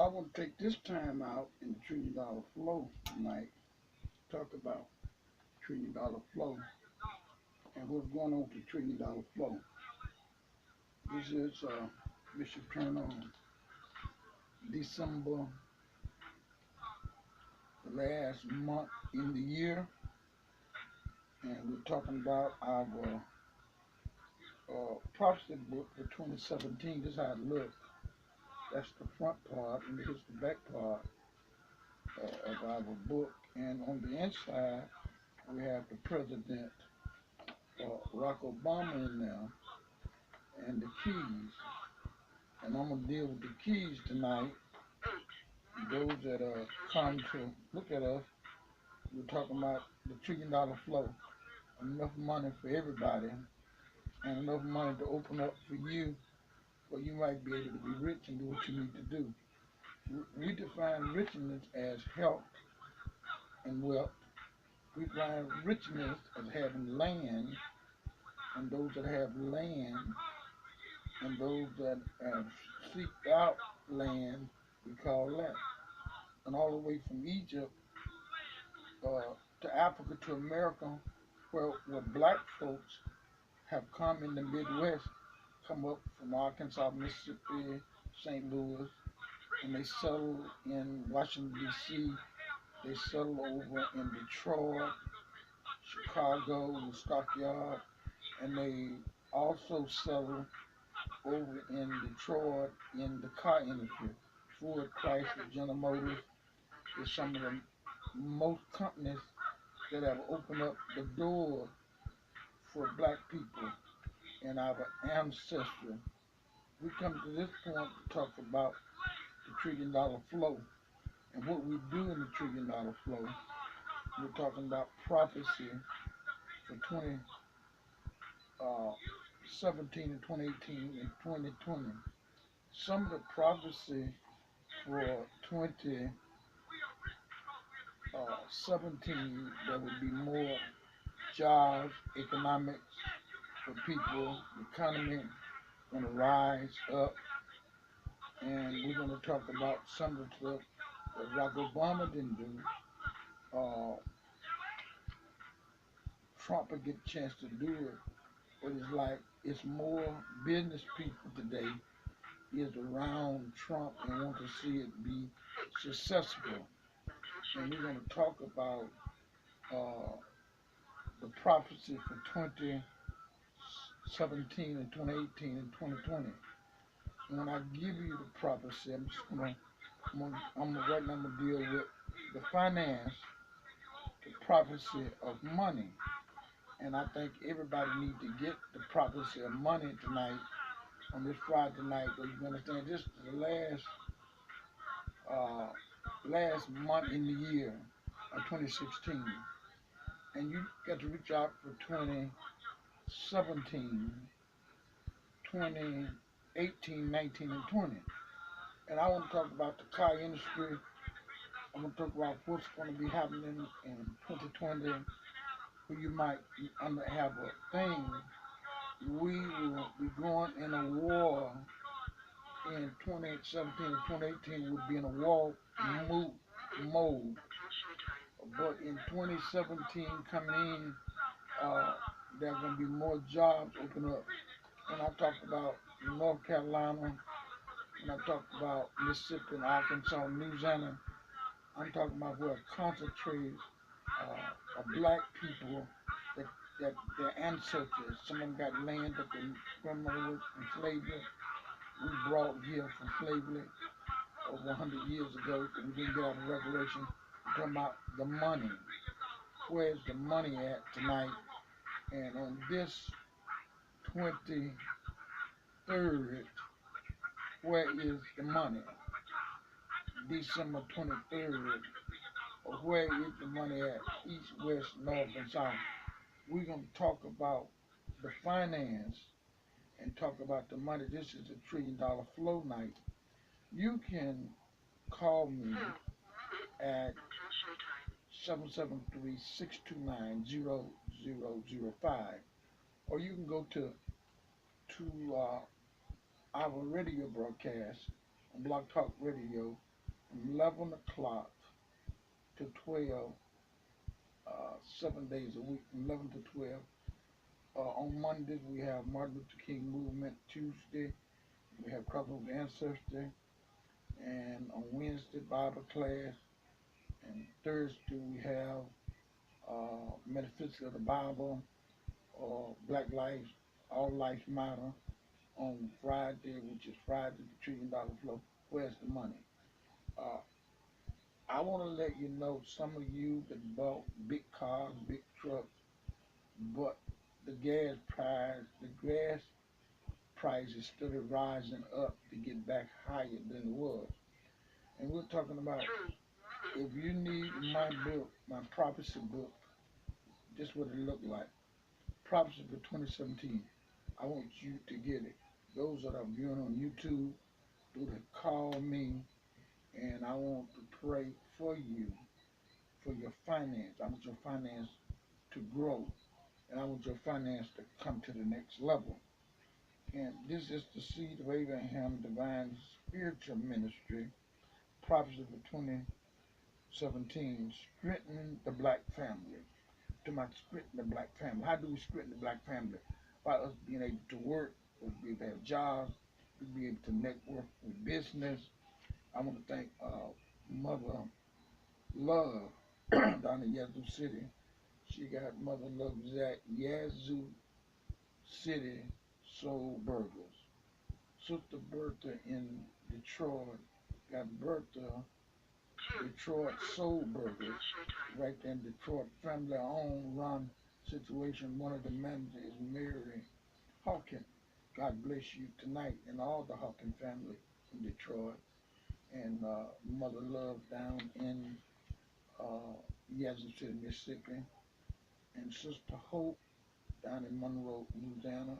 I want to take this time out in the Trillion Dollar Flow tonight, talk about Trillion Dollar Flow and what's going on with the Trillion Dollar Flow. This is Bishop Turner on December, the last month in the year, and we're talking about our prophecy book for 2017. This is how it looks. That's the front part, and here's the back part of our book. And on the inside, we have the President Barack Obama in there and the keys. And I'm gonna deal with the keys tonight. Those that come to look at us, we're talking about the $1 trillion flow. Enough money for everybody and enough money to open up for you where you might be able to be rich and do what you need to do. We define richness as health and wealth. We define richness as having land, and those that have land and those that have seeked out land, we call that. And all the way from Egypt to Africa to America, where black folks have come in the Midwest, come up from Arkansas, Mississippi, St. Louis, and they settle in Washington, D.C., they settle over in Detroit, Chicago, the stockyard, and they also settle over in Detroit in the car industry. Ford, Chrysler, General Motors is some of the most companies that have opened up the door for black people and our ancestry. We come to this point to talk about the $1 trillion flow and what we do in the $1 trillion flow. We're talking about prophecy for 2017 and 2018 and 2020. Some of the prophecy for 2017, there would be more jobs, economics for people, the economy going to rise up, and we're going to talk about some of the stuff that Barack Obama didn't do. Trump will get a chance to do it, but it's like it's more business people today is around Trump and want to see it be successful. And we're going to talk about uh, the prophecy for 2017 and 2018 and 2020. And when I give you the prophecy, right now I'm gonna deal with the finance, the prophecy of money. And I think everybody needs to get the prophecy of money tonight on this Friday night. But you understand this is the last month in the year of 2016, and you got to reach out for 2017, 2018, 19, and 20. And I want to talk about the car industry. I'm going to talk about what's going to be happening in 2020, where you might have a thing. We will be going in a war in 2017 and 2018. We'll be in a war mode. But in 2017 coming in, there's going to be more jobs open up. When I talk about North Carolina, when I talk about Mississippi and Arkansas, Louisiana, I'm talking about where concentrated of black people that their ancestors, some of them got land that their grandmother worked from slavery. We brought here from slavery over 100 years ago, and we didn't get out of Revelation. We're talking about the money. Where's the money at tonight? And on this 23rd, where is the money? December 23rd, or where is the money at? East, west, north, and south. We're going to talk about the finance and talk about the money. This is a $1 trillion flow night. You can call me at 773-629-0005, or you can go to our radio broadcast on Blog Talk Radio from 11 o'clock to 12, 7 days a week, from 11 to 12. On Mondays, we have Martin Luther King Movement. Tuesday, we have Crossroads Ancestry. And on Wednesday, Bible class. And Thursday, we have Metaphysics of the Bible, or Black Lives, All Lives Matter. On Friday, which is Friday, the $1 trillion flow. Where's the money? Uh, I want to let you know, some of you that bought big cars, big trucks, but the gas price is still rising up to get back higher than it was. And we're talking about, if you need my book, my prophecy book, just what it looked like. Prophecy for 2017. I want you to get it. Those that are viewing on YouTube, do to call me, and I want to pray for you, for your finance. I want your finance to grow, and I want your finance to come to the next level. And this is the Seed of Abraham Divine Spiritual Ministry, Prophecy for 2017, strengthening the black family. To my strengthening the black family. How do we strengthen the black family? By us being able to work, us being able to have jobs, we be able to network with business. I want to thank Mother Love down in Yazoo City. She got Mother Love at Yazoo City Soul Burgers. Sister Bertha in Detroit got Bertha Detroit Soul Burgers right there in Detroit. Family owned, run situation. One of the managers is Mary Hawkins. God bless you tonight and all the Hawkins family in Detroit. And Mother Love down in Yazoo City, Mississippi. And Sister Hope down in Monroe, Louisiana.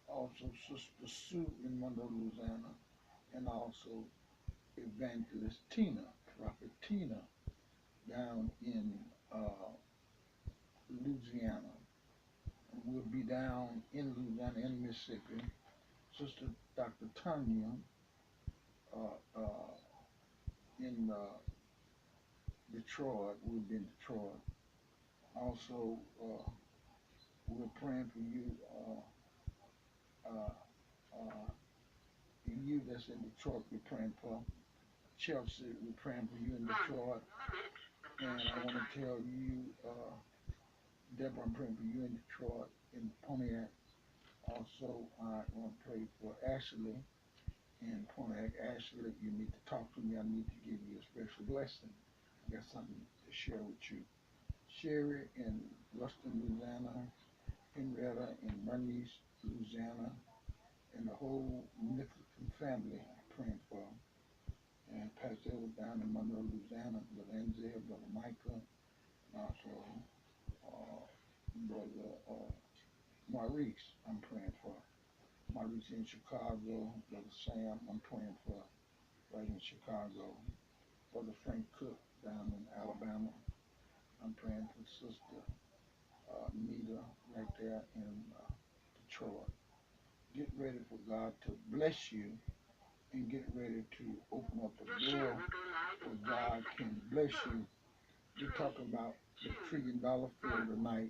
Also Sister Sue in Monroe, Louisiana. And also Evangelist Tina, Prophet Tina, down in Louisiana. And we'll be down in Louisiana and Mississippi. Sister Dr. Tanya in Detroit. We'll be in Detroit. Also, we're praying for you, uh, uh, you that's in Detroit. We're praying for Chelsea. We're praying for you in Detroit. And I want to tell you, Deborah, I'm praying for you in Detroit, in Pontiac. Also, I want to pray for Ashley in Pontiac. Ashley, you need to talk to me. I need to give you a special blessing. I got something to share with you. Sherry in Ruston, Louisiana. Henrietta in Bernice, Louisiana. And the whole Nicholson family I'm praying for. And Pastor was down in Monroe, Louisiana. Brother Enzel, Brother Michael, and also Brother Maurice, I'm praying for. Maurice in Chicago, Brother Sam, I'm praying for right in Chicago. Brother Frank Cook down in Alabama, I'm praying for Sister Nita right there in Detroit. Get ready for God to bless you and get ready to open up a door where God can bless you. We're talking about the $1 trillion flow tonight.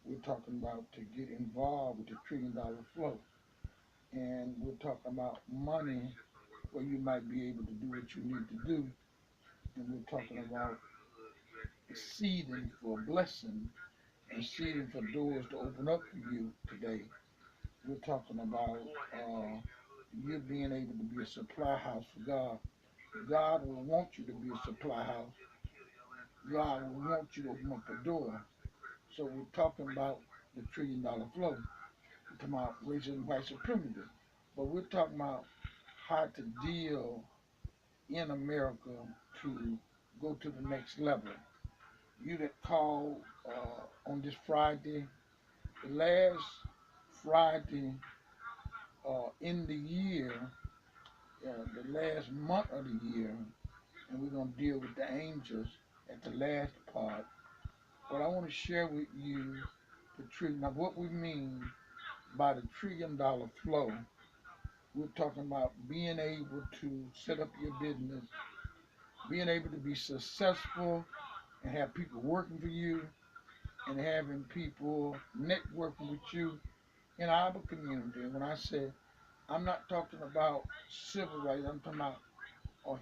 We're talking about to get involved with the $1 trillion flow. And we're talking about money where you might be able to do what you need to do. And we're talking about seeding for blessing and seeding for doors to open up for you today. We're talking about you being able to be a supply house for God. God will want you to be a supply house. God will want you to open up a door. So we're talking about the $1 trillion flow. We're talking about racism, white supremacy. But we're talking about how to deal in America to go to the next level. You that called on this Friday, the last Friday in the year, the last month of the year, and we're going to deal with the angels at the last part. But I want to share with you the trillion. Now, what we mean by the $1 trillion flow, we're talking about being able to set up your business being able to be successful and have people working for you and having people networking with you in our community. And when I say I'm not talking about civil rights, I'm talking about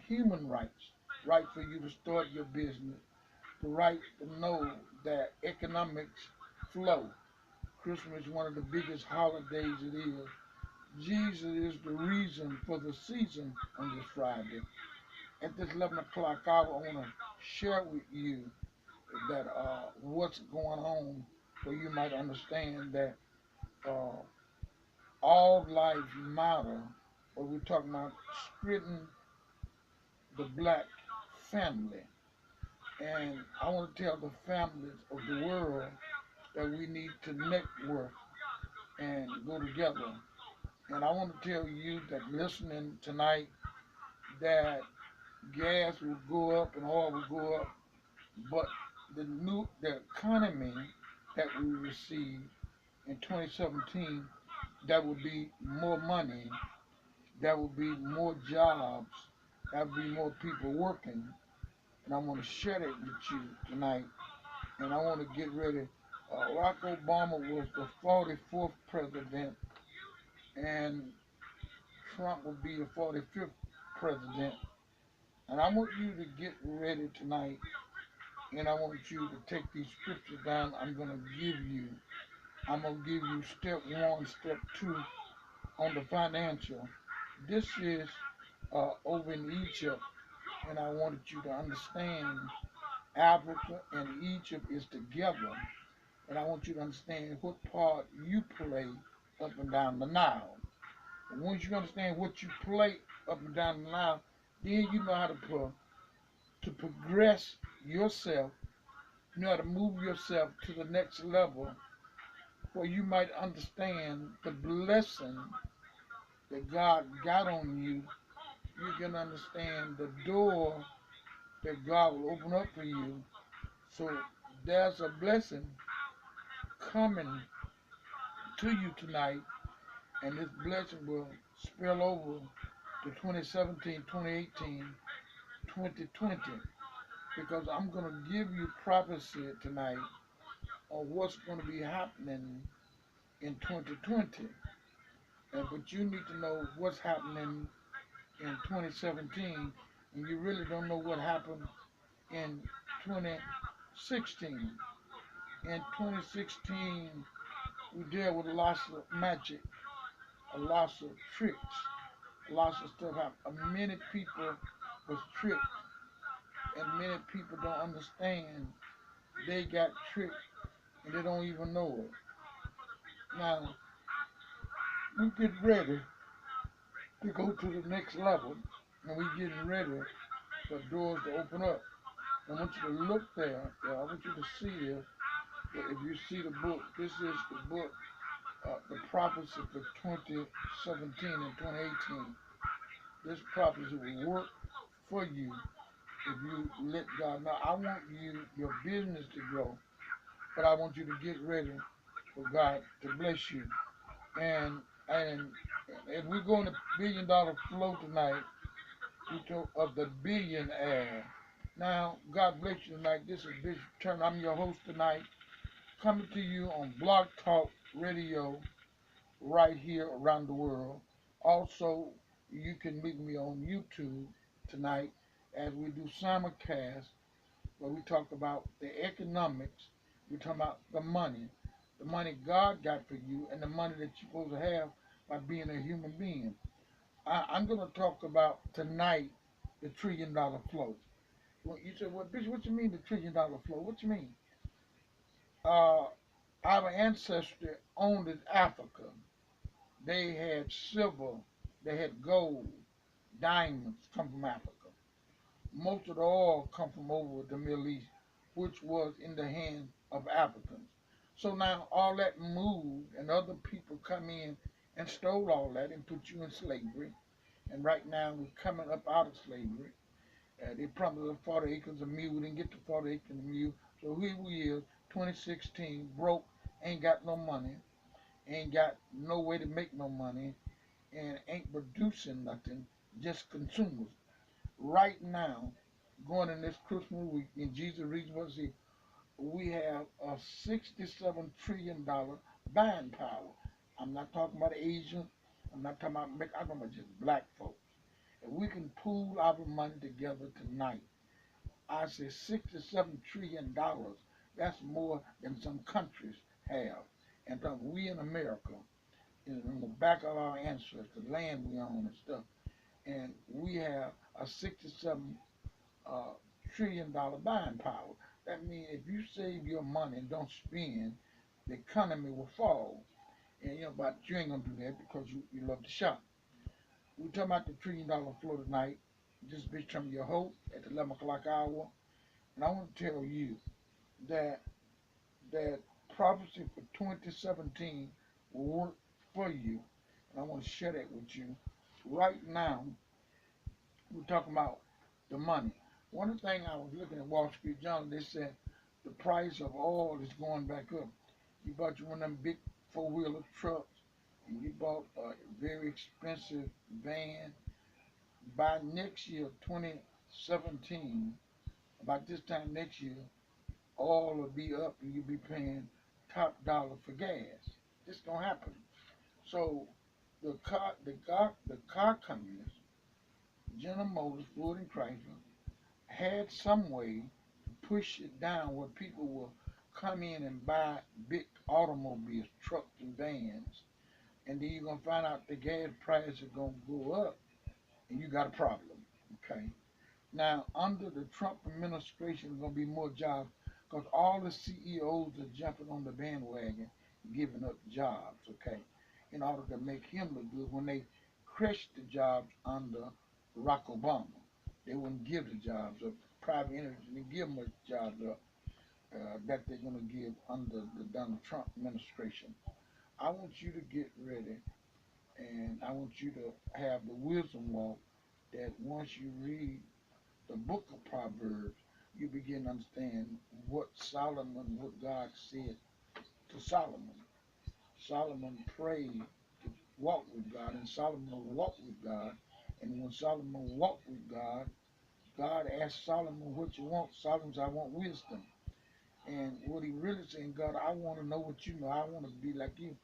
human rights. Right for you to start your business, the right to know that economics flow. Christmas is one of the biggest holidays it is. Jesus is the reason for the season on this Friday. At this 11 o'clock hour, I want to share with you that what's going on so you might understand that uh, all lives matter. But we're talking about splitting the black family. And I want to tell the families of the world that we need to network and go together. And I want to tell you that listening tonight that gas will go up and oil will go up, but the economy that we receive in 2017, that will be more money, that will be more jobs, that will be more people working. And I want to share that with you tonight. And I want to get ready. Barack Obama was the 44th president, and Trump will be the 45th president. And I want you to get ready tonight, and I want you to take these scriptures down. I'm going to give you. I'm going to give you step one, step two on the financial. This is over in Egypt, and I wanted you to understand Africa and Egypt is together, and I want you to understand what part you play up and down the Nile. And once you understand what you play up and down the Nile, then you know how to progress yourself, you know how to move yourself to the next level where you might understand the blessing that God got on you. You can understand the door that God will open up for you. So there's a blessing coming to you tonight, and this blessing will spill over to 2017, 2018, 2020, because I'm going to give you prophecy tonight on what's going to be happening in 2020. But you need to know what's happening in 2017, and you really don't know what happened in 2016. In 2016, we dealt with lots of magic, lots of tricks, lots of stuff happened. Many people was tricked, and many people don't understand they got tricked, and they don't even know it. Now, we get ready to go to the next level, and we getting ready for doors to open up. I want you to look there. I want you to see this. If you see the book, this is the book, the prophecy for 2017 and 2018. This prophecy will work for you if you let God know. I want your business to grow, but I want you to get ready for God to bless you. And if we go in the $1 billion flow tonight, we talk of the billionaire. Now, God bless you tonight. This is Bishop Turner. I'm your host tonight, coming to you on Blog Talk Radio right here around the world. Also, you can meet me on YouTube tonight as we do simulcast where we talk about the economics. We talk about the money God got for you, and the money that you're supposed to have by being a human being. I'm going to talk about tonight the $1 trillion flow. Well, you said, well, Bishop, what you mean the $1 trillion flow? What you mean? Uh, our ancestor owned Africa. They had silver, they had gold, diamonds come from Africa. Most of the oil come from over the Middle East, which was in the hands of Africans. So now all that moved, and other people come in and stole all that and put you in slavery. And right now we're coming up out of slavery. They promised us 40 acres of mule. We didn't get the 40 acres of mule. So here we is, 2016, broke, ain't got no money, ain't got no way to make no money, and ain't producing nothing, just consumers. Right now, going in this Christmas week in Jesus region, we have a $67 trillion buying power. I'm not talking about Asian. I'm not talking about, I'm talking about just black folks. If we can pool our money together tonight, I say $67 trillion. That's more than some countries have. And we in America, is on the back of our ancestors, the land we own and stuff. And we have a 67 uh, $1 trillion buying power. That means if you save your money and don't spend, the economy will fall. And but you ain't gonna do that because you love to shop. We talking about the $1 trillion floor tonight. This bitch from your hope at the 11 o'clock hour. And I want to tell you that that prophecy for 2017 will work for you. And I want to share that with you. Right now, we're talking about the money. One of the things I was looking at Wall Street Journal, they said the price of oil is going back up. You bought you one of them big four-wheeler trucks, and you bought a very expensive van. By next year, 2017, about this time next year, oil will be up, and you'll be paying top dollar for gas. This gonna happen. So the car companies, General Motors, Ford, and Chrysler, had some way to push it down where people will come in and buy big automobiles, trucks, and vans, and then you're gonna find out the gas price is gonna go up, and you got a problem. Okay. Now, under the Trump administration, there's gonna be more jobs because all the CEOs are jumping on the bandwagon, giving up jobs. Okay, in order to make him look good. When they crushed the jobs under Barack Obama, they wouldn't give the jobs up. Private energy, they give much jobs up that they're going to give under the Donald Trump administration. I want you to get ready, and I want you to have the wisdom walk that once you read the book of Proverbs, you begin to understand what God said to Solomon. Solomon prayed to walk with God, and Solomon walked with God. And when Solomon walked with God, God asked Solomon, what you want? Solomon said, I want wisdom. And what he really saying, God, I want to know what you know. I want to be like you.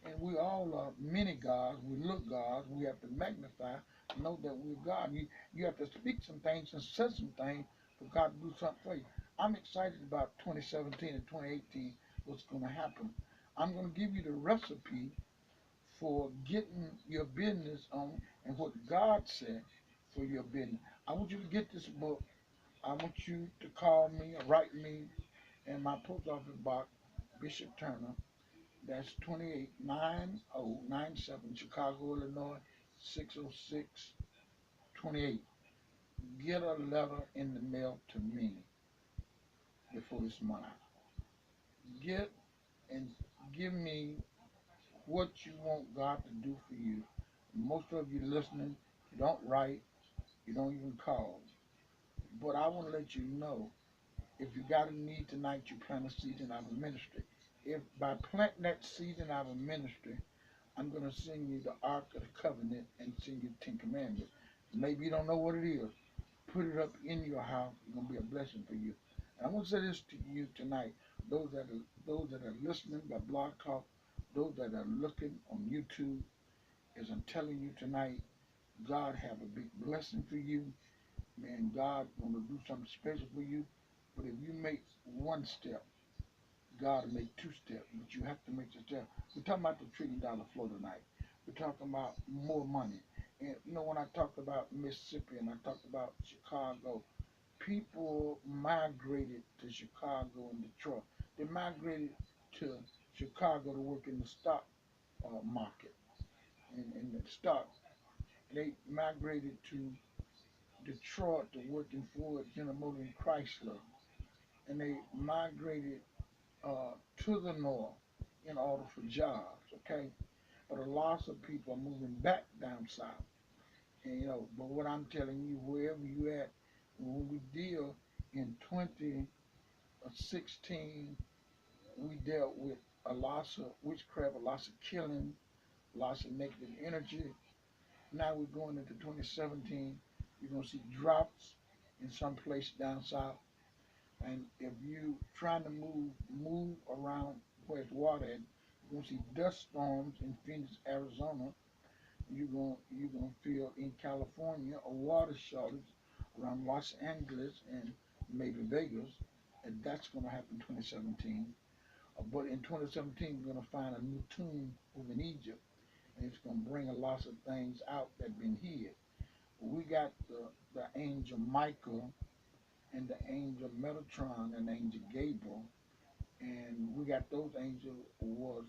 And we all are many gods. We look gods. We have to magnify, know that we're God. You have to speak some things and say some things for God to do something for you. I'm excited about 2017 and 2018, what's going to happen. I'm going to give you the recipe for getting your business on and what God said for your business. I want you to get this book. I want you to call me or write me in my post office box, Bishop Turner. That's 289097, Chicago, Illinois, 60628. Get a letter in the mail to me before this month. Get and give me what you want God to do for you. Most of you listening, you don't write, you don't even call. But I want to let you know, if you got a need tonight, you plant a seed in our ministry. If by planting that seed in our ministry, I'm going to send you the Ark of the Covenant and send you the Ten Commandments. Maybe you don't know what it is. Put it up in your house. It's going to be a blessing for you. And I want to say this to you tonight. Those that are listening by Blog Talk, those that are looking on YouTube, as I'm telling you tonight, God have a big blessing for you. Man, God want to do something special for you. But if you make one step, God will make two steps, but you have to make the step. We're talking about the $1 trillion floor tonight. We're talking about more money. And when I talked about Mississippi and I talked about Chicago, people migrated to Chicago and Detroit. They migrated to Chicago to work in the stock market and the stock. They migrated to Detroit to work in Ford, General Motors, and Chrysler. And they migrated to the north in order for jobs, okay? But a lot of people are moving back down south. And but what I'm telling you, wherever you at, when we deal in 2016, we dealt with a loss of witchcraft, a loss of killing, loss of negative energy. Now we're going into 2017, you're going to see drops in some place down south. And if you trying to move around where it's water at, you're gonna see dust storms in Phoenix, Arizona. You're gonna feel in California a water shortage around Los Angeles and maybe Vegas, and that's gonna happen in 2017. But in 2017, we're gonna find a new tomb over in Egypt, and it's gonna bring a lot of things out that been hid. We got the angel Michael and the angel Metatron and the angel Gabriel, and we got those angels was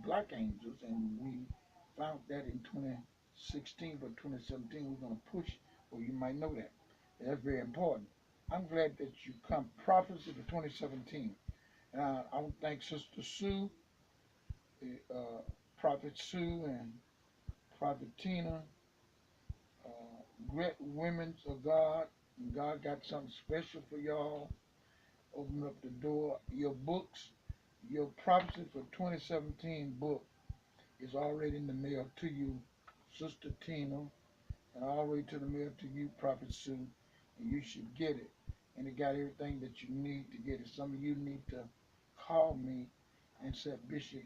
black angels, and we found that in 2016, but 2017 we're gonna push. Well, you might know that. That's very important. I'm glad that you come prophecy for 2017. I want to thank Sister Sue, Prophet Sue, and Prophet Tina, great women of God. And God got something special for y'all. Open up the door. Your books, your prophecy for 2017 book is already in the mail to you, Sister Tina, and all the way to the mail to you, Prophet Sue, and you should get it. And it got everything that you need to get it. Some of you need to call me and say, Bishop,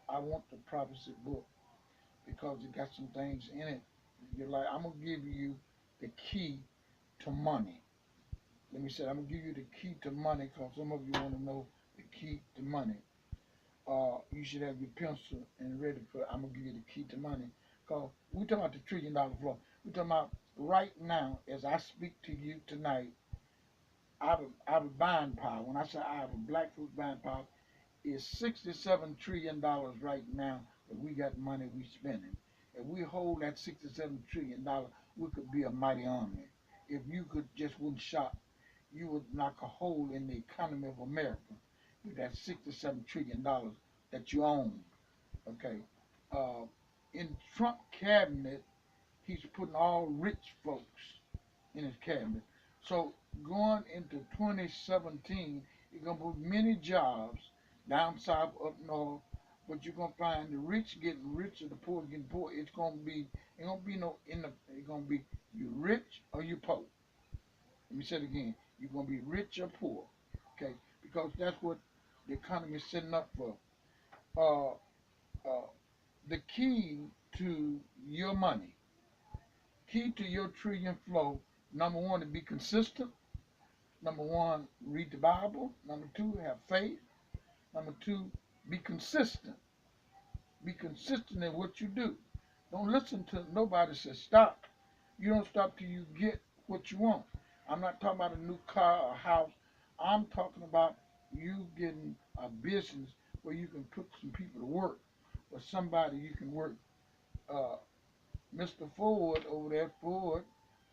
I want the prophecy book because it got some things in it. You're like, I'm gonna give you the key to money. Let me say, I'm gonna give you the key to money because some of you want to know the key to money. You should have your pencil and ready for. I'm gonna give you the key to money. Cause we talking about the $1 trillion flow. We talking about right now as I speak to you tonight. Out of buying power. When I say out of black folks buying power, is $67 trillion right now that we got money we spending. If we hold that $67 trillion, we could be a mighty army. If you could just one shot, you would knock a hole in the economy of America with that $67 trillion that you own. Okay. Uh, in Trump cabinet, he's putting all rich folks in his cabinet. So going into 2017, you're gonna put many jobs down south, up north, but you're gonna find the rich getting richer, the poor getting poor. It's gonna be it gonna be no in the it's gonna be you rich or you poor. Let me say it again. You're gonna be rich or poor. Okay, because that's what the economy is setting up for. Uh, uh, the key to your money, key to your trillion flow. Number one, to be consistent. Number one, read the Bible. Number two, have faith. Number two, be consistent. Be consistent in what you do. Don't listen to nobody say stop. You don't stop till you get what you want. I'm not talking about a new car or house. I'm talking about you getting a business where you can put some people to work, or somebody you can work. Uh, Mr. Ford over there, Ford,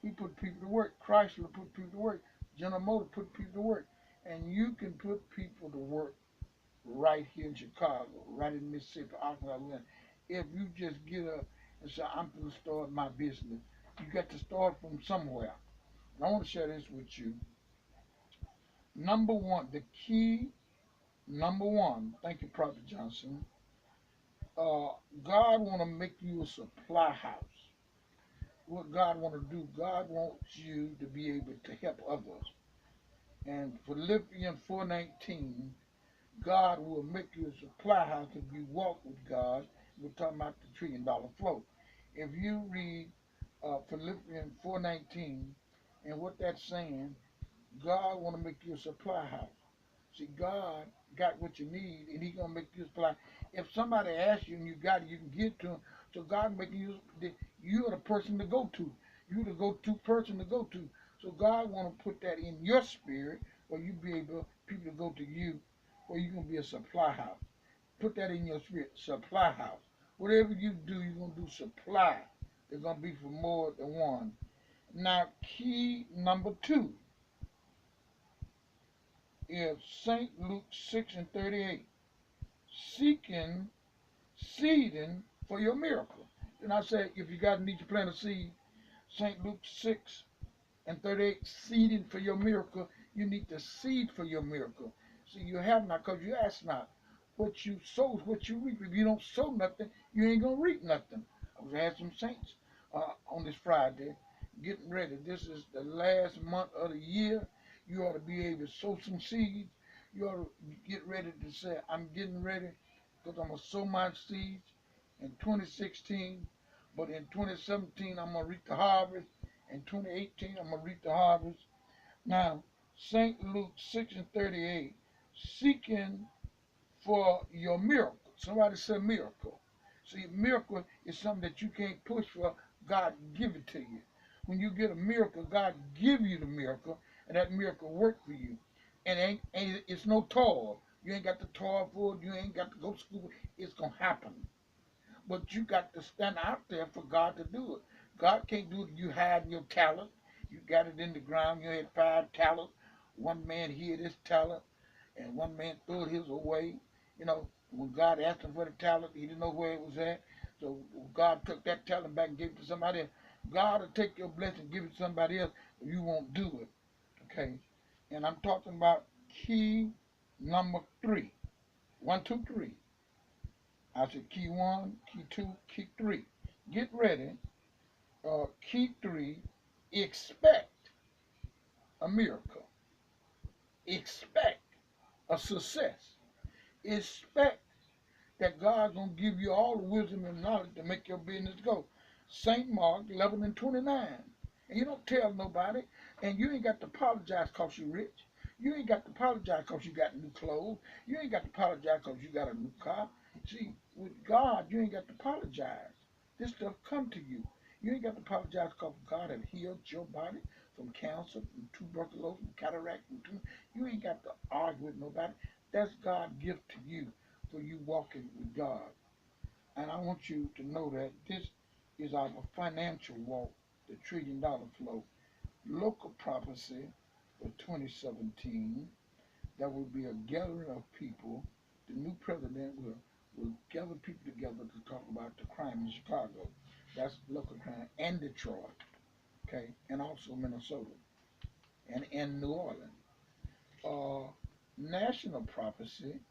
he put people to work. Chrysler put people to work. General Motors put people to work. And you can put people to work right here in Chicago, right in Mississippi, Arkansas, Louisiana. If you just get up and say, I'm going to start my business, you got to start from somewhere. And I want to share this with you. Number one, the key, number one, thank you, Prophet Johnson. God want to make you a supply house. What God want to do, God wants you to be able to help others. And Philippians 4:19, God will make you a supply house if you walk with God. We're talking about the $1 trillion flow. If you read Philippians 4:19, and what that's saying, God want to make you a supply house. See, God got what you need, and He gonna make you a supply. If somebody asks you and you got it, you can get to Him. So God making you, you're the person to go to. You're the go-to person to go to. So God want to put that in your spirit, where you be able people to go to you, where you gonna be a supply house. Put that in your spirit, supply house. Whatever you do, you're gonna do supply. They're gonna be for more than one. Now, key number two is St. Luke 6:38. Seeking, seeding for your miracle. And I said, if you got to need to plant a seed, St. Luke 6:38, seeding for your miracle. You need to seed for your miracle. See, you have not because you ask not. What you sow is what you reap. If you don't sow nothing, you ain't going to reap nothing. I was asking some saints on this Friday, getting ready. This is the last month of the year. You ought to be able to sow some seeds. You ought to get ready to say, I'm getting ready because I'm going to sow my seeds in 2016. But in 2017, I'm going to reap the harvest. In 2018, I'm going to reap the harvest. Now, St. Luke 6 and 38, seeking for your miracle. Somebody said miracle. See, miracle is something that you can't push for. God give it to you. When you get a miracle, God give you the miracle, and that miracle work for you. And it's no toil. You ain't got to toil for it. You ain't got to go to school. It's gonna happen. But you got to stand out there for God to do it. God can't do it. You hide your talent. You got it in the ground. You had 5 talents. One man hid his talent, and one man threw his away. You know, when God asked him for the talent, he didn't know where it was at. So God took that talent back and gave it to somebody else. God will take your blessing and give it to somebody else, but you won't do it. Okay? And I'm talking about key number 3. 1, 2, 3. I said key 1, key 2, key 3. Get ready. Key 3, expect a miracle. Expect a success. Expect that God's gonna give you all the wisdom and knowledge to make your business go. St. Mark 11 and 29. And you don't tell nobody, and you ain't got to apologize because you're rich. You ain't got to apologize because you got new clothes. You ain't got to apologize because you got a new car. See, with God, you ain't got to apologize. This stuff come to you. You ain't got to apologize because God have healed your body from cancer, from tuberculosis, from cataract, from you ain't got to argue with nobody. That's God's gift to you for you walking with God. And I want you to know that this is our financial walk, the $1 trillion flow. Local prophecy for 2017. There will be a gathering of people. The new president will gather people together to talk about the crime in Chicago. That's local crime. And Detroit. Okay. And also Minnesota. And in New Orleans. National prophecy.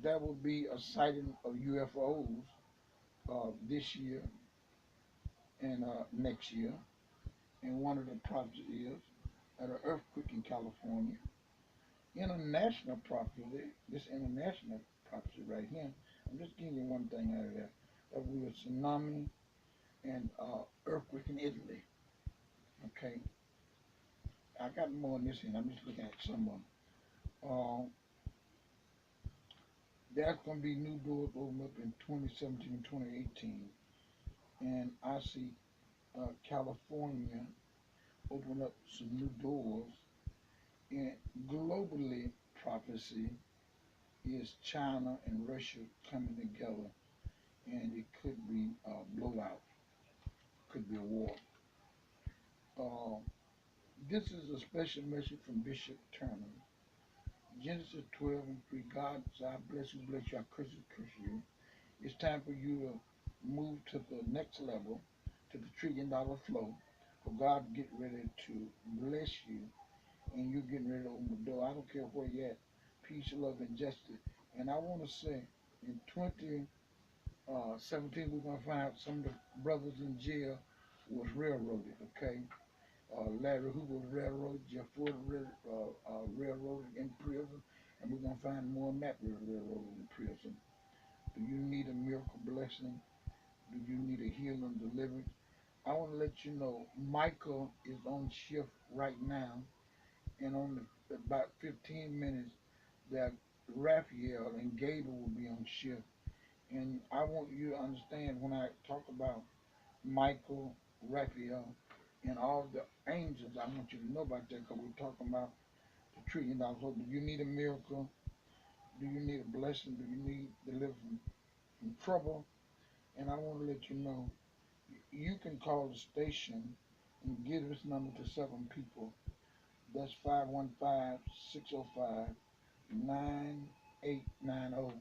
There will be a sighting of UFOs this year and next year. And one of the prophecies is an earthquake in California. International prophecy, this international prophecy right here, I'm just giving you one thing out of that. There will be a tsunami and earthquake in Italy. Okay, I got more on this here. I'm just looking at some of them. There's going to be new doors open up in 2017 and 2018. And I see California open up some new doors. And globally, prophecy is China and Russia coming together, and it could be a blowout, could be a war. Uh, this is a special message from Bishop Turner. Genesis 12 and 3. God said, I bless you, I curse you. It's time for you to move to the next level, to the $1 trillion flow, for God to get ready to bless you, and you're getting ready to open the door. I don't care where you're at. Peace, love, and justice. And I want to say, in 2017, we're going to find out some of the brothers in jail was railroaded, okay? Larry Hoover was railroaded, Jeff Ford was railroaded in prison, and we're going to find more Matt was railroaded in prison. Do you need a miracle blessing? Do you need a healing, deliverance? I want to let you know Michael is on shift right now, and on about 15 minutes that Raphael and Gabriel will be on shift. And I want you to understand when I talk about Michael, Raphael, and all the angels, I want you to know about that because we're talking about the $1 trillion. So do you need a miracle? Do you need a blessing? Do you need deliverance from trouble? And I want to let you know you can call the station and give this number to 7 people. That's 515-605-9890.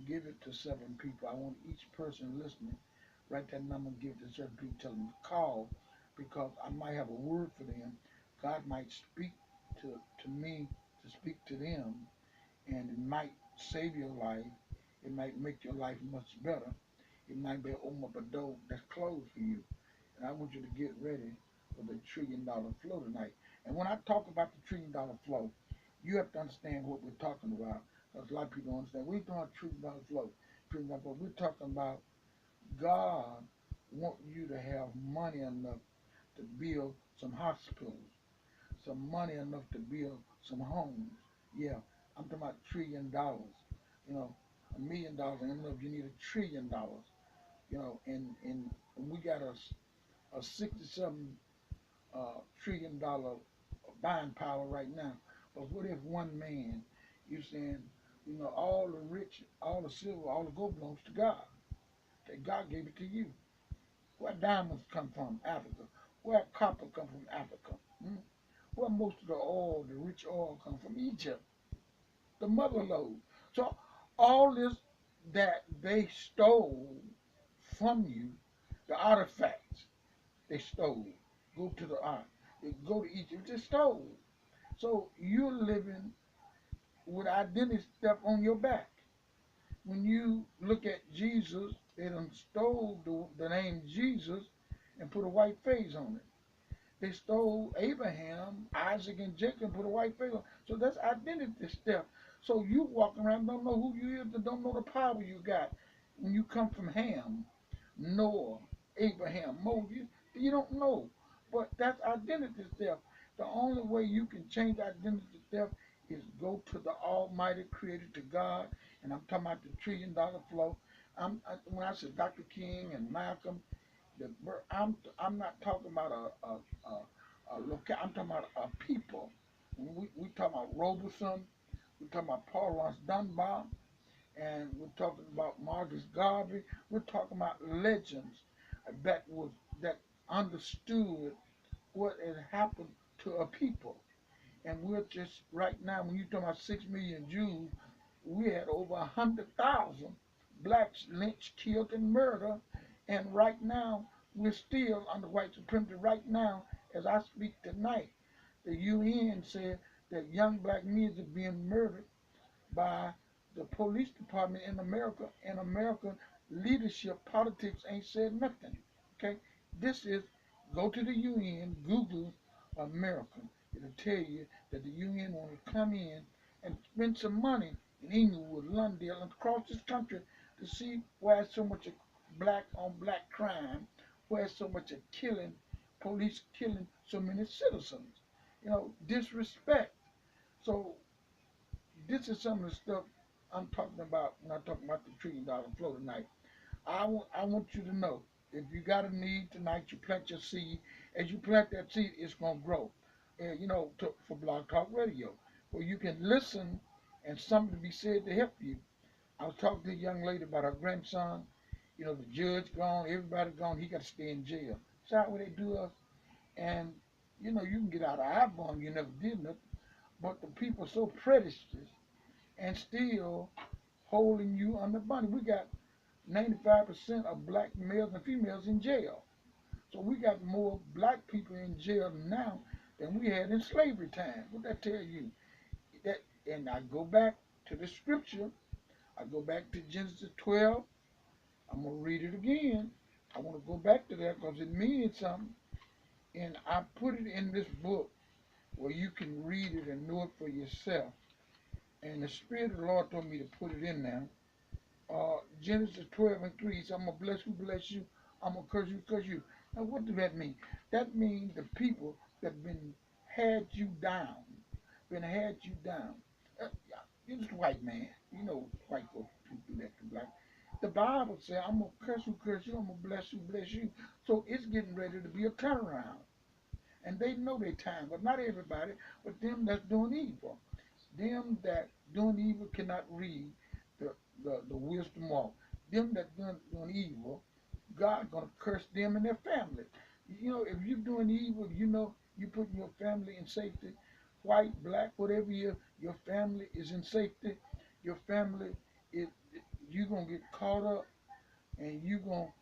Give it to 7 people. I want each person listening, write that number and give it to 7 people. Tell them to call because I might have a word for them. God might speak to me to speak to them, and it might save your life. It might make your life much better. It might be open up a door that's closed for you. And I want you to get ready for the $1 trillion flow tonight. And when I talk about the $1 trillion flow, you have to understand what we're talking about. Because a lot of people don't understand. We're talking about $1 trillion flow. $1 trillion flow. We're talking about God want you to have money enough to build some hospitals, some money enough to build some homes. Yeah, I'm talking about $1 trillion. You know, $1 million, and enough. You need $1 trillion. You know, and we got a 67 $1 trillion buying power right now. But what if one man, you saying, you know, all the rich, all the silver, all the gold belongs to God? That God gave it to you. Where diamonds come from? Africa. Where copper come from? Africa. Hmm? Where most of the oil, the rich oil, come from? Egypt. The mother lode. So all this that they stole from you, the artifacts they stole, go to the art. They go to Egypt, they stole. So you're living with identity stuff on your back. When you look at Jesus, they done stole the name Jesus and put a white face on it. They stole Abraham, Isaac, and Jacob and put a white face on it. So that's identity stuff. So you walk around, don't know who you is, don't know the power you got. When you come from Ham, Noah, Abraham, Moses, you don't know. But that's identity theft. The only way you can change identity theft is go to the Almighty Creator, to God, and I'm talking about the $1 trillion flow. When I said Dr. King and Malcolm, I'm not talking about a local. I'm talking about a people. We talking about Robeson. We talking about Paul Laurence Dunbar, and we're talking about Marcus Garvey. We're talking about legends that understood what had happened to a people. And we're just right now, when you're talking about 6 million Jews, we had over 100,000 blacks lynched, killed, and murdered. And right now, we're still under white supremacy. Right now, as I speak tonight, the UN said that young black men are being murdered by the police department in America, and American leadership politics ain't said nothing. Okay, this is, go to the UN, Google America. It'll tell you that the UN want to come in and spend some money in Inglewood, Londale, and across this country to see why so much of black on black crime, why so much of killing, police killing so many citizens. You know, disrespect. So this is some of the stuff I'm talking about when I talk about the $1 trillion flow tonight. I want you to know, if you got a need tonight, you plant your seed. As you plant that seed, it's gonna grow. And you know, for Blog Talk Radio, where you can listen and something to be said to help you. I was talking to a young lady about her grandson. You know, the judge gone, everybody gone. He got to stay in jail. That's how they do us. And you know, you can get out of our bond. You never did nothing. But the people are so prejudiced and still holding you under bondage. We got 95% of black males and females in jail. So we got more black people in jail now than we had in slavery time. What that tell you? That, and I go back to the scripture. I go back to Genesis 12. I'm gonna read it again. I want to go back to that because it means something. And I put it in this book where you can read it and know it for yourself. And the Spirit of the Lord told me to put it in there. Genesis 12 and 3 says, I'm going to bless you, bless you. I'm going to curse you. Now, what does that mean? That means the people that been had you down, had you down. You're just a white man. You know white folks do that to black. The Bible says, I'm going to curse you, I'm going to bless you. So it's getting ready to be a turnaround. And they know their time, but not everybody, but them that's doing evil. Them that doing evil cannot read the, the wisdom walk. Them that doing evil, God gonna curse them and their family. You know, if you're doing evil, you know you putting your family in safety. White, black, whatever your family is in safety. Your family is, you gonna get caught up and you gonna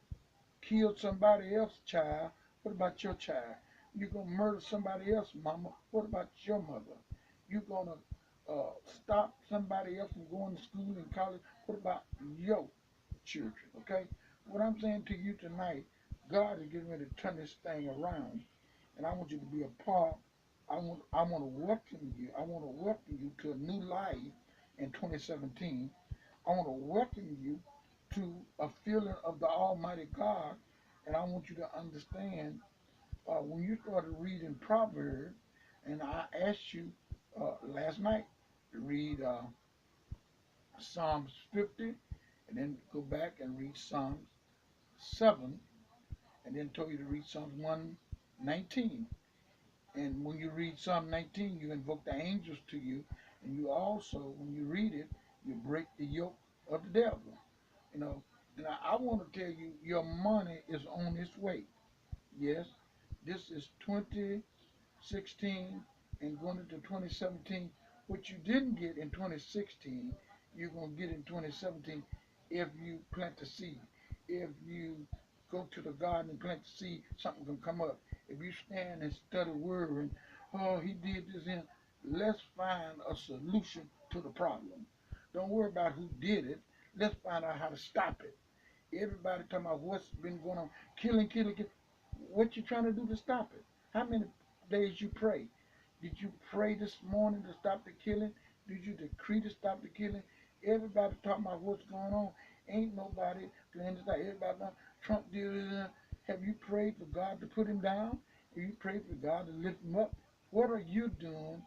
kill somebody else's child. What about your child? You're gonna murder somebody else's mama. What about your mother? You're gonna stop somebody else from going to school and college. What about your children? Okay. What I'm saying to you tonight, God is getting ready to turn this thing around, and I want you to be a part. I want to welcome you. I want to welcome you to a new life in 2017. I want to welcome you to a feeling of the Almighty God, and I want you to understand when you started reading Proverbs, and I asked you last night to read Psalms 50, and then go back and read Psalms 7, and then told you to read Psalms 119. And when you read Psalm 19, you invoke the angels to you, and you also, when you read it, you break the yoke of the devil. You know, and I want to tell you, your money is on its way. Yes, this is 2016 and going into 2017. What you didn't get in 2016, you're going to get in 2017 if you plant the seed. If you go to the garden and plant the seed, something can come up. If you stand and study worrying, oh, he did this, and let's find a solution to the problem. Don't worry about who did it. Let's find out how to stop it. Everybody talking about what's been going on, killing. What you trying to do to stop it? How many days you pray? Did you pray this morning to stop the killing? Did you decree to stop the killing? Everybody talking about what's going on. Ain't nobody playing this out. Everybody know Trump did it. Have you prayed for God to put him down? Have you prayed for God to lift him up? What are you doing?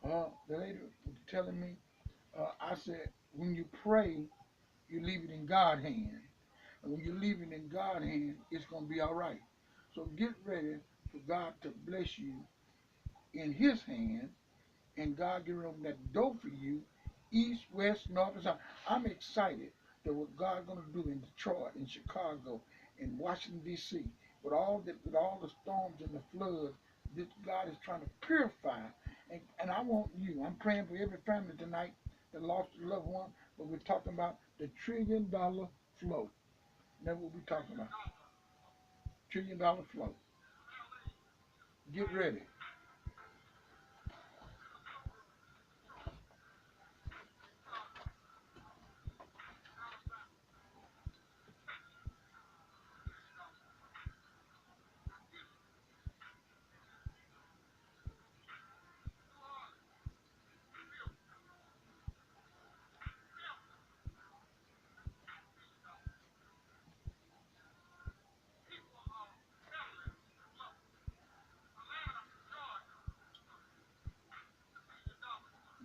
The lady was telling me, I said, when you pray, you leave it in God's hand. And when you leave it in God's hand, it's going to be all right. So get ready for God to bless you in his hand, and God get open that door for you, east, west, north, and south. I'm excited that what God's going to do in Detroit, in Chicago, in Washington, D.C., with all the storms and the floods, this God is trying to purify. And I want you, I'm praying for every family tonight that lost a loved one, but we're talking about the $1 trillion flow. That's what we're talking about. $1 trillion flow. Get ready.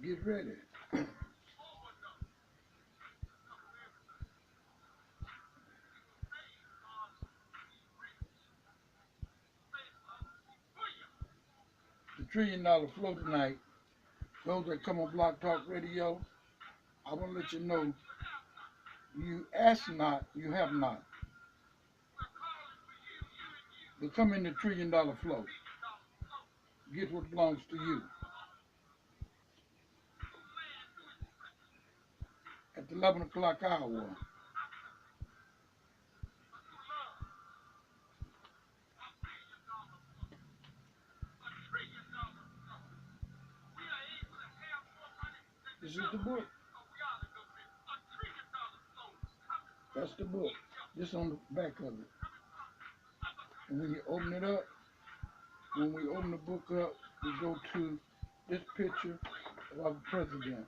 Get ready. The $1 trillion flow tonight. Those that come on Block Talk Radio, I want to let you know you ask not, you have not. To come in the $1 trillion flow. Get what belongs to you. At the 11 o'clock hour, this is the book. That's the book. This on the back of it. And when you open it up, when we open the book up, we go to this picture of our president.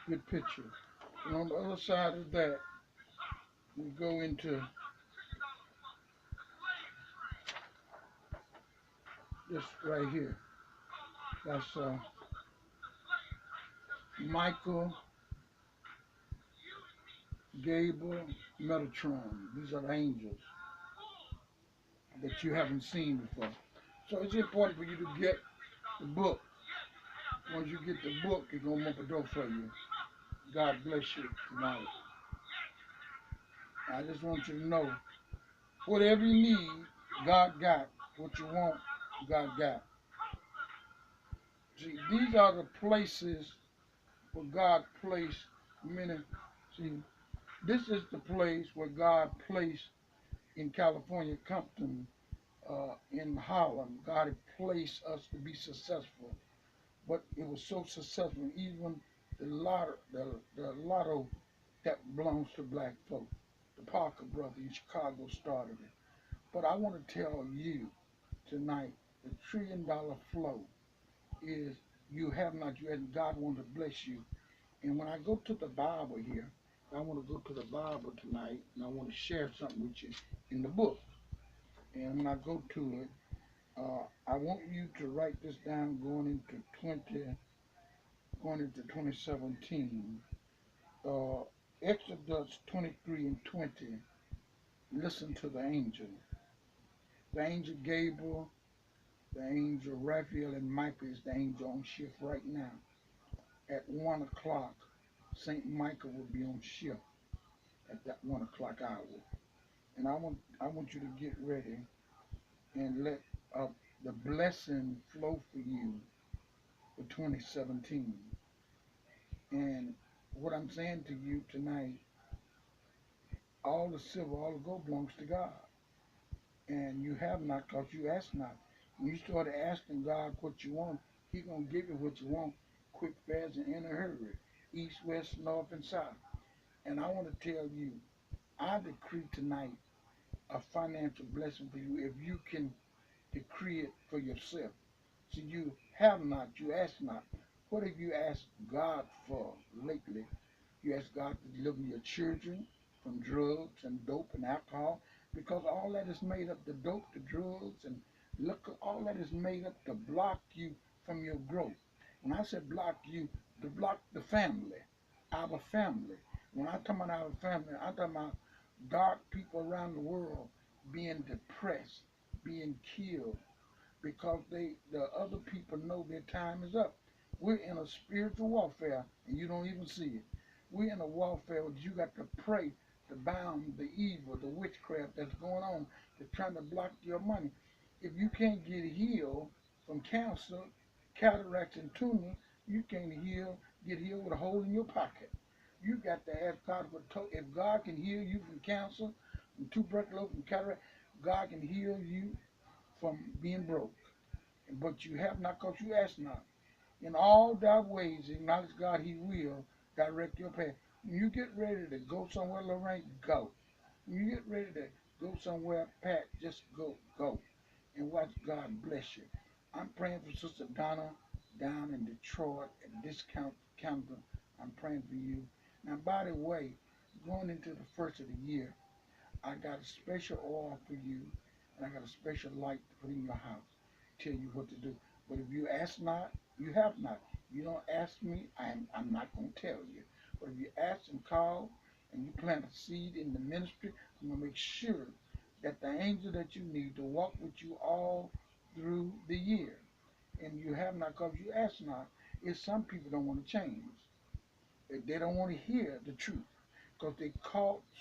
Good picture. And on the other side of that, we go into this right here. That's Michael, Gabriel, Metatron. These are the angels that you haven't seen before. So it's important for you to get the book. Once you get the book, it's going to open the door for you. God bless you tonight. I just want you to know, whatever you need, God got. What you want, God got. See, these are the places where God placed many. See, this is the place where God placed in California, Compton, in Holland. God had placed us to be successful, but it was so successful. Even the lotto that belongs to black folk, the Parker brothers in Chicago started it. But I want to tell you tonight, the $1 trillion flow is you have not, you and God wants to bless you. And when I go to the Bible here, I want to go to the Bible tonight, and I want to share something with you in the book. And when I go to it, I want you to write this down going into 2017. Uh, Exodus 23 and 20. Listen to the angel. The angel Gabriel, the angel Raphael, and Michael is the angel on shift right now. At 1 o'clock, St. Michael will be on shift at that 1 o'clock hour. And I want you to get ready and let uh, the blessing flow for you for 2017. And what I'm saying to you tonight, all the silver, all the gold belongs to God. And you have not because you ask not. When you start asking God what you want, He's going to give you what you want quick, fast, and in a hurry. East, west, north, and south. And I want to tell you, I decree tonight a financial blessing for you if you can decree it for yourself. So you have not, you ask not. What have you asked God for lately? You ask God to deliver your children from drugs and dope and alcohol, because all that is made up, the dope, the drugs, and liquor, all that is made up to block you from your growth. When I say block you, to block the family, our family. When I talk about our family, I'm talking about dark people around the world being depressed, being killed, because the other people know their time is up. We're in a spiritual warfare, and you don't even see it. We're in a warfare where you got to pray to bound the evil, the witchcraft that's going on, that's trying to block your money. If you can't get healed from cancer, cataracts, and tumor, you can't get healed with a hole in your pocket. You got to ask God for if God can heal you from cancer, from tuberculosis, from cataract, God can heal you from being broke. But you have not because you ask not. In all thy ways, acknowledge God, He will direct your path. When you get ready to go somewhere, Lorraine, go. When you get ready to go somewhere, Pat, just go. And watch God bless you. I'm praying for Sister Donna down in Detroit at Discount Canada. I'm praying for you. Now, by the way, going into the first of the year, I got a special oil for you, and I got a special light to put in your house, tell you what to do. But if you ask not, you have not. You don't ask me, I'm not going to tell you. But if you ask and call, and you plant a seed in the ministry, I'm going to make sure that the angel that you need to walk with you all through the year. And you have not because you ask not. Is some people don't want to change. They don't want to hear the truth because they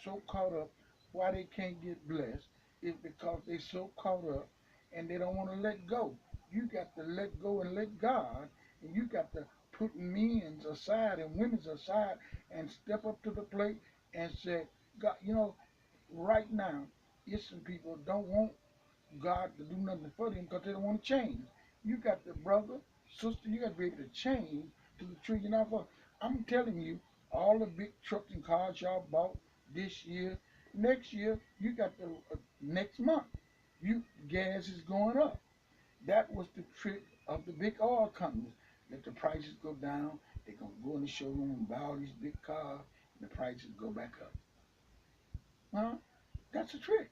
so caught up. Why they can't get blessed is because they so caught up and they don't want to let go. You got to let go and let God, and you got to put men's aside and women's aside and step up to the plate and say, God, right now, it's some people don't want God to do nothing for them because they don't want to change. You got the brother, sister, you got to be able to change to the tree you're not for. I'm telling you, all the big trucks and cars y'all bought this year, next year, you got the next month, gas is going up. That was the trick of the big oil companies. Let the prices go down, they're going to go in the showroom and buy all these big cars, and the prices go back up. Huh? That's a trick.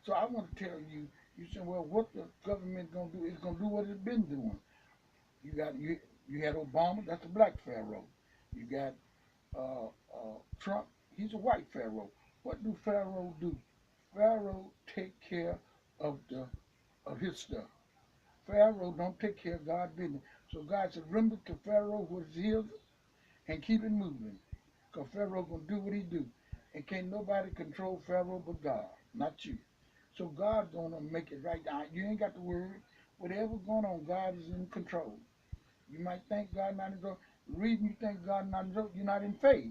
So I want to tell you, you say, well, what the government gonna do? It's gonna do what it's been doing. You had Obama, that's a black pharaoh. You got Trump, he's a white pharaoh. What do Pharaoh do? Pharaoh take care of his stuff. Pharaoh don't take care of God's business. So God said, render to Pharaoh what is his and keep it moving. Because Pharaoh gonna do what he do. And can't nobody control Pharaoh but God, not you. So God's gonna make it right now. You ain't got to worry. Whatever's going on, God is in control. You might think God not in control. The reason you think God not in control, you're not in faith.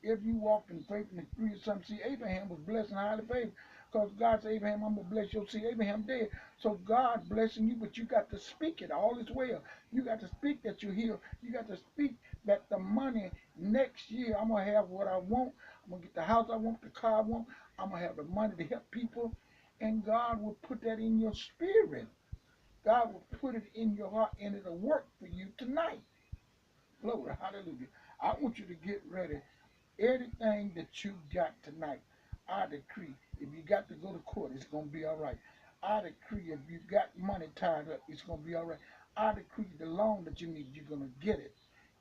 If you walk in faith in the degree of something, see, Abraham was blessed and highly favored. Because God said, Abraham, I'm going to bless your seed. Abraham dead. So God blessing you, but you got to speak it. All is well. You got to speak that you're healed. You got to speak that the money next year, I'm going to have what I want. I'm going to get the house I want, the car I want. I'm going to have the money to help people. And God will put that in your spirit. God will put it in your heart and it'll work for you tonight. Glory, hallelujah. I want you to get ready. Everything that you got tonight, I decree, if you got to go to court, it's going to be all right. I decree, if you got money tied up, it's going to be all right. I decree the loan that you need, you're going to get it.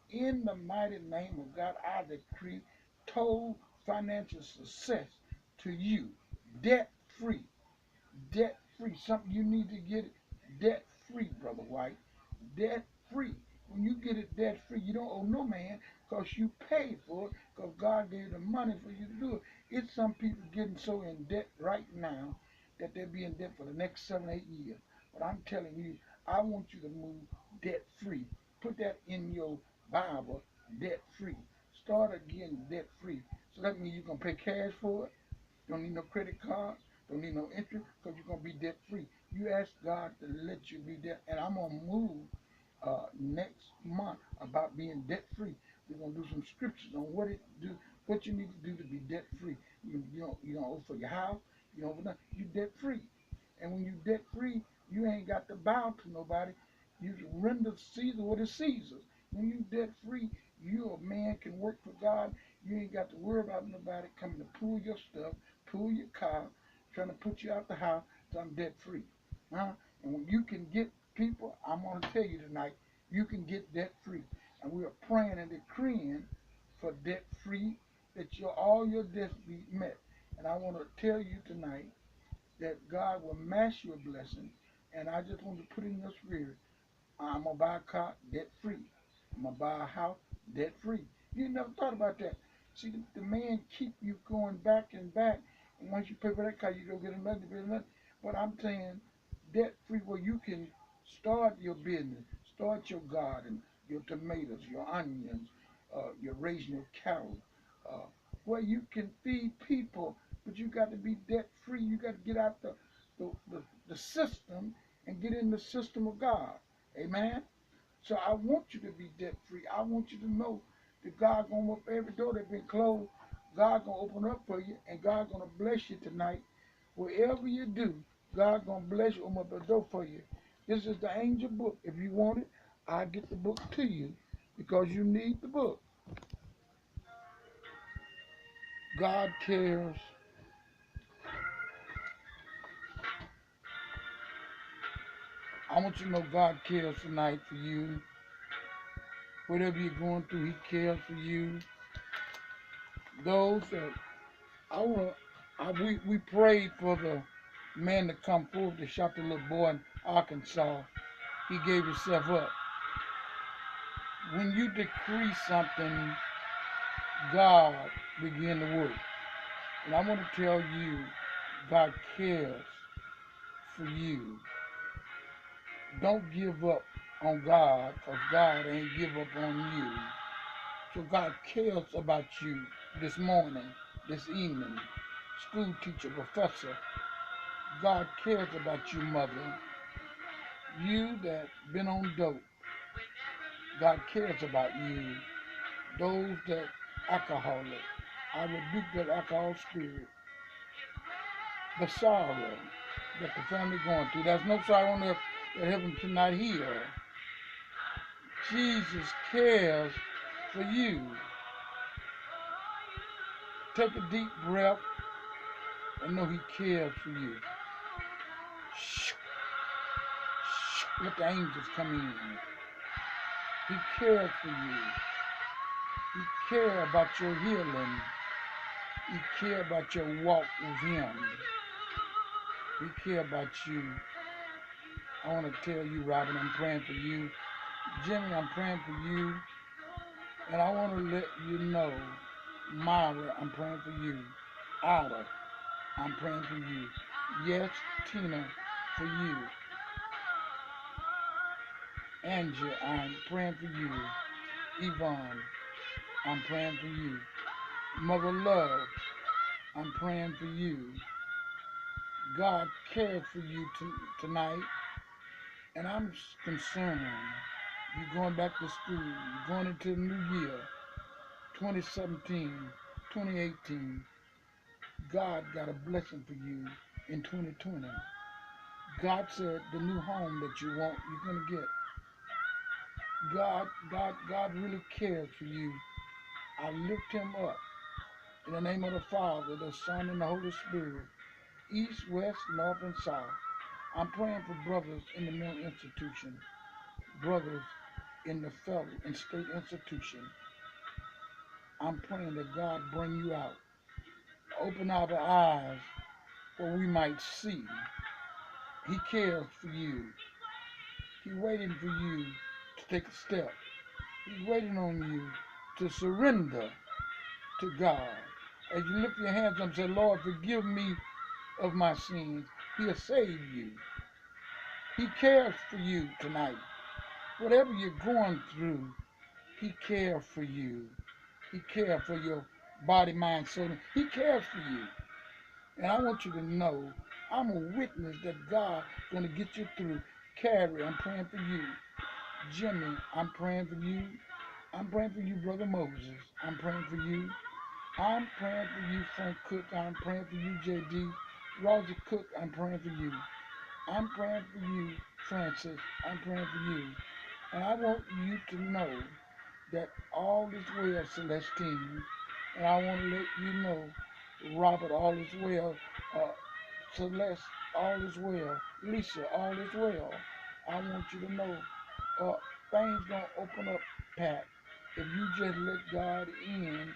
In the mighty name of God, I decree total financial success to you. Debt free. Debt free. Something you need to get it debt free, Brother White. Debt free. When you get it debt free, you don't owe no man because you paid for it because God gave you the money for you to do it. It's some people getting so in debt right now that they'll be in debt for the next 7, 8 years. But I'm telling you, I want you to move debt free. Put that in your Bible, debt free. Start again debt free. So that means you're going to pay cash for it. Don't need no credit card. Don't need no interest because you're going to be debt free. You ask God to let you be debt. And I'm going to move next month about being debt free. We're going to do some scriptures on what you need to do to be debt free. You don't owe for your house. You don't owe for nothing. You debt free. And when you debt free, you ain't got to bow to nobody. You can render Caesar what is Caesar's. When you debt free, you a man can work for God. You ain't got to worry about nobody coming to pull your stuff, pull your car, trying to put you out the house. So I'm debt free. Huh? And when you can get people, I'm going to tell you tonight, you can get debt free. And we are praying and decreeing for debt free, that all your debts be met. And I want to tell you tonight that God will mass you a blessing. And I just want to put in your spirit, I'm going to buy a car debt free. I'm going to buy a house debt free. You never thought about that. See, the man keep you going back and back. And once you pay for that car, you go get another. But I'm saying debt free where you can start your business, start your garden, your tomatoes, your onions, you're raising your cattle, uh, where you can feed people, but you got to be debt free. You got to get out the, the system and get in the system of God. Amen. So I want you to be debt free. I want you to know that God gonna open every door that's been closed. God gonna open up for you, and God gonna bless you tonight. Wherever you do, God gonna bless you, open up the door for you. This is the angel book. If you want it, I'll get the book to you because you need the book. God cares. I want you to know God cares tonight for you. Whatever you're going through, He cares for you. Those that we prayed for the man to come forward to shot the little boy in Arkansas. He gave himself up. When you decree something, God begin to work. And I want to tell you, God cares for you. Don't give up on God, because God ain't give up on you. So God cares about you this morning, this evening. School teacher, professor. God cares about you, mother. You that been on dope, God cares about you. Those that alcoholic, I rebuke that alcohol spirit. The sorrow that the family going through. There's no sorrow on earth that heaven cannot heal. Jesus cares for you. Take a deep breath and know He cares for you. Shh. Shh. Let the angels come in. He cares for you. He cares about your healing. He cares about your walk with Him. He cares about you. I want to tell you, Robin, I'm praying for you. Jimmy, I'm praying for you. And I want to let you know, Myra, I'm praying for you. Ada, I'm praying for you. Yes, Tina, for you. Angie, I'm praying for you. Yvonne, I'm praying for you. Mother Love, I'm praying for you. God cares for you tonight, and I'm concerned. You're going back to school. You're going into the new year, 2017, 2018. God got a blessing for you in 2020. God said the new home that you want, you're gonna get. God really cares for you. I lift him up in the name of the Father, the Son, and the Holy Spirit, east, west, north, and south. I'm praying for brothers in the mental institution, brothers in the federal and state institution. I'm praying that God bring you out. Open our eyes where we might see. He cares for you. He's waiting for you to take a step. He's waiting on you to surrender to God. As you lift your hands up and say, Lord, forgive me of my sins, he'll save you. He cares for you tonight. Whatever you're going through, he cares for you. He cares for your body, mind, soul. He cares for you. And I want you to know, I'm a witness that God's going to get you through. Carrie, I'm praying for you. Jimmy, I'm praying for you. I'm praying for you, Brother Moses. I'm praying for you. I'm praying for you, Frank Cook. I'm praying for you, JD. Roger Cook, I'm praying for you. I'm praying for you, Francis. I'm praying for you. And I want you to know that all is well, Celestine. And I want to let you know, Robert, all is well. Celeste, all is well. Lisa, all is well. I want you to know, uh, things gonna open up, Pat. If you just let God in,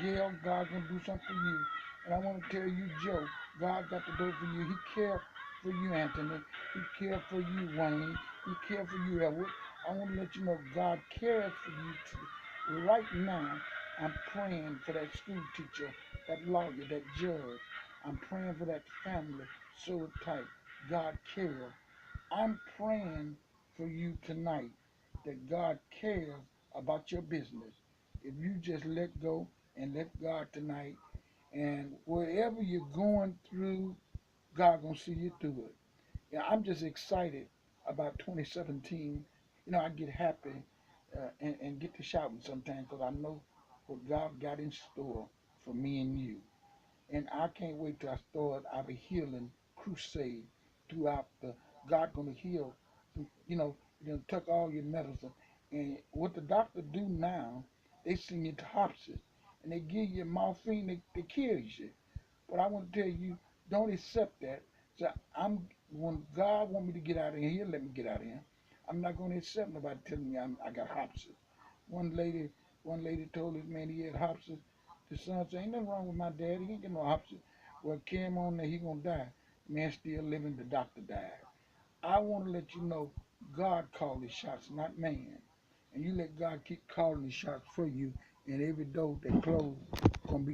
Gail, God gonna do something for you. And I want to tell you, Joe, God got the door for you. He cares for you, Anthony. He cares for you, Wayne. He cares for you, Edward. I want to let you know God cares for you too. Right now, I'm praying for that school teacher, that lawyer, that judge. I'm praying for that family so tight. God cares. I'm praying for you tonight that God cares about your business. If you just let go and let God tonight, and wherever you're going through, God gonna see you through it. Yeah, I'm just excited about 2017. You know, I get happy and get to shouting sometimes because I know what God got in store for me and you. And I can't wait till I start our healing crusade throughout the God gonna heal. Tuck all your medicine. And what the doctor do now, they send you to hospice and they give you morphine, they kills you. But I want to tell you, don't accept that. So when God want me to get out of here, he'll let me get out of here. I'm not going to accept nobody telling me I got hospice. One lady, one lady told this man he had hospice. The son said, ain't nothing wrong with my dad. He ain't got no hospice. Well, came on there, he gonna die. Man still living, the doctor died. I want to let you know, God called the shots, not man. And you let God keep calling the shots for you, and every door that closed gonna be